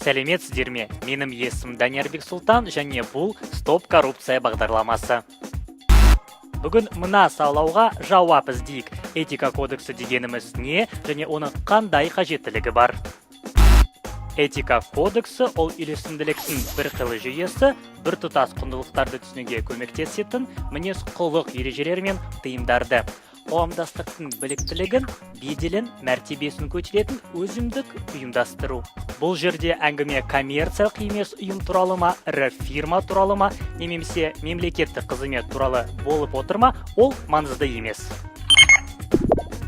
Сәлеметсіздер ме? Менің есімім Даниярбек Сұлтан және бұл Стоп коррупция бағдарламасы. Бүгін мына сауалға жауап іздейік. Этика кодексі дегеніміз не және оның қандай қажеттілігі бар? Этика кодексі ол үйлесімділіктің бір қилы жүйесі, бір тұтас құндылықтарды түсінуге көмектесетін мінез-құлық ережелер мен тыйымдарды. Қоғамдастықтың біліктілігін, беделін, мәртебесін көтеретін өзіндік ұйымдастыру. Бұл жерде әңгіме коммерциялық емес ұйым туралы ма, ірі фирма туралы ма, немесе мемлекеттік қызмет туралы болып отыр ма, ол маңызды емес.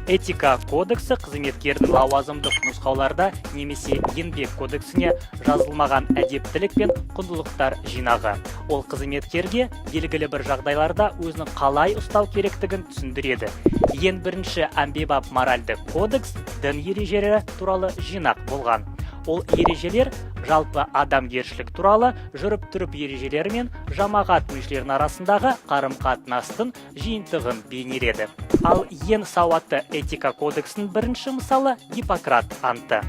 Этика кодексі қызметкердің лауазымдық нұсқауларда немесе еңбек кодексіне жазылмаған әдептілік пен құндылықтар жинағы. Ол қызметкерге белгілі бір жағдайларда өзінің қалай ұстау керектігін түсіндіреді. Ең бірінші әмбебап моральды кодекс дін ережелері туралы жинақ болған. Ол ережелер жалпы адамгершілік туралы жүріп-тұрып ережелері мен жамағат мүшелерінің арасындағы қарым-қатынастың жиынтығын бейнеледі. Ал ең сауатты этика кодексінің бірінші мысалы Гиппократ анты.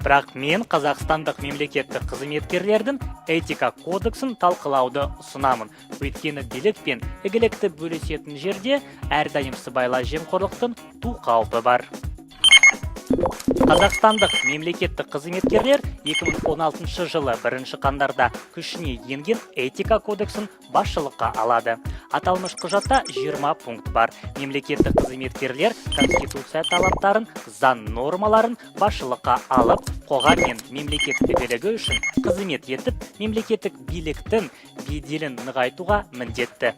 Бірақ мен қазақстандық мемлекеттік қызметкерлердің этика кодексін талқылауды ұсынамын. Өйткені билік пен игілікті бөлісетін жерде әрдайым сыбайлас жемқорлықтың ту қаупі бар. Қазақстандық мемлекеттік қызметкерлер 2016 жылы 1 қаңтарда күшіне енген этика кодексін басшылыққа алады. Аталмыш құжатта 20 пункт бар. Мемлекеттік қызметкерлер конституция талаптарын, заң нормаларын басшылыққа алып, қоғам мен мемлекет игілігі үшін қызмет етіп, мемлекеттік биліктің беделін нығайтуға міндетті.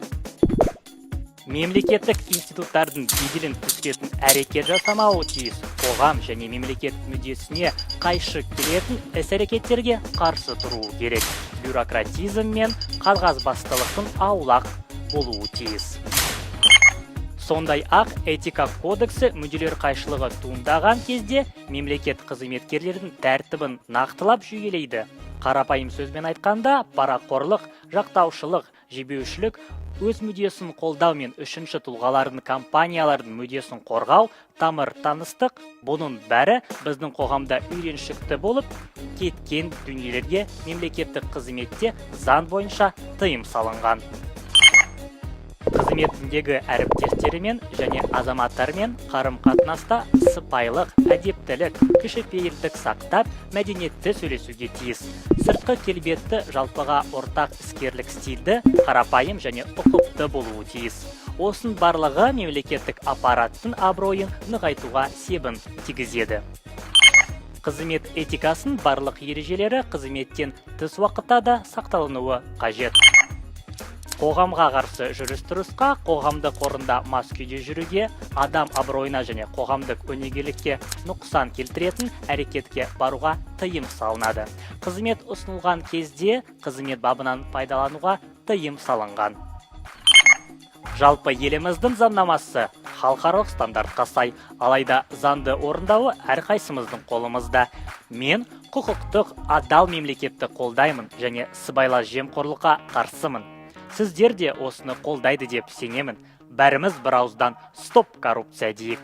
Мемлекеттік институттардың беделін түсіретін әрекет жасамауы тиіс. Қоғам және мемлекет мүддесіне қайшы келетін іс-әрекеттерге қарсы тұруы керек. Бюрократизм мен қағазбастылықтың аулақ болуы тиіс. Сондай-ақ этика кодексі мүдделер қайшылығы туындаған кезде мемлекет қызметкерлердің тәртібін нақтылап жүйелейді. Қарапайым сөзбен айтқанда, парақорлық, жақтаушылық, жебеушілік, өз мүддесін қолдау мен үшінші тұлғалардың компаниялардың мүддесін қорғау, тамыр таныстық, бұның бәрі біздің қоғамда үйреншікті болып, кеткен дүниелерге мемлекеттік қызметте заң бойынша тыйым салынған. Қызметіндегі әріптестерімен және азаматтармен қарым-қатынаста сыпайылық, әдептілік, кішіпейілдік сақтап, мәдениетті сөйлесуге тиіс. Сыртқы келбетті жалпыға ортақ іскерлік стильді, қарапайым және ұқыпты болуы тиіс. Осының барлығы мемлекеттік аппараттың абыройын нығайтуға себін тигізеді. Қызмет этикасын барлық ережелері қызметтен тыс уақытта да сақталынуы қажет. Қоғамға қарсы жүріс-тұрысқа, қоғамдық орында мас күйде жүруге, адам абыройына және қоғамдық өнегелікке нұқсан келтіретін әрекетке баруға тыйым салынады. Қызмет ұсынылған кезде қызмет бабынан пайдалануға тыйым салынған. Жалпы еліміздің заңнамасы халықаралық стандартқа сай, алайда заңды орындауы әрқайсымыздың қолымызда. Мен құқықтық адал мемлекетті қолдаймын және сыбайлас жемқорлыққа қарсымын. Сіздер де осыны қолдайды деп сенемін. Бәріміз бір ауыздан стоп коррупция дейік.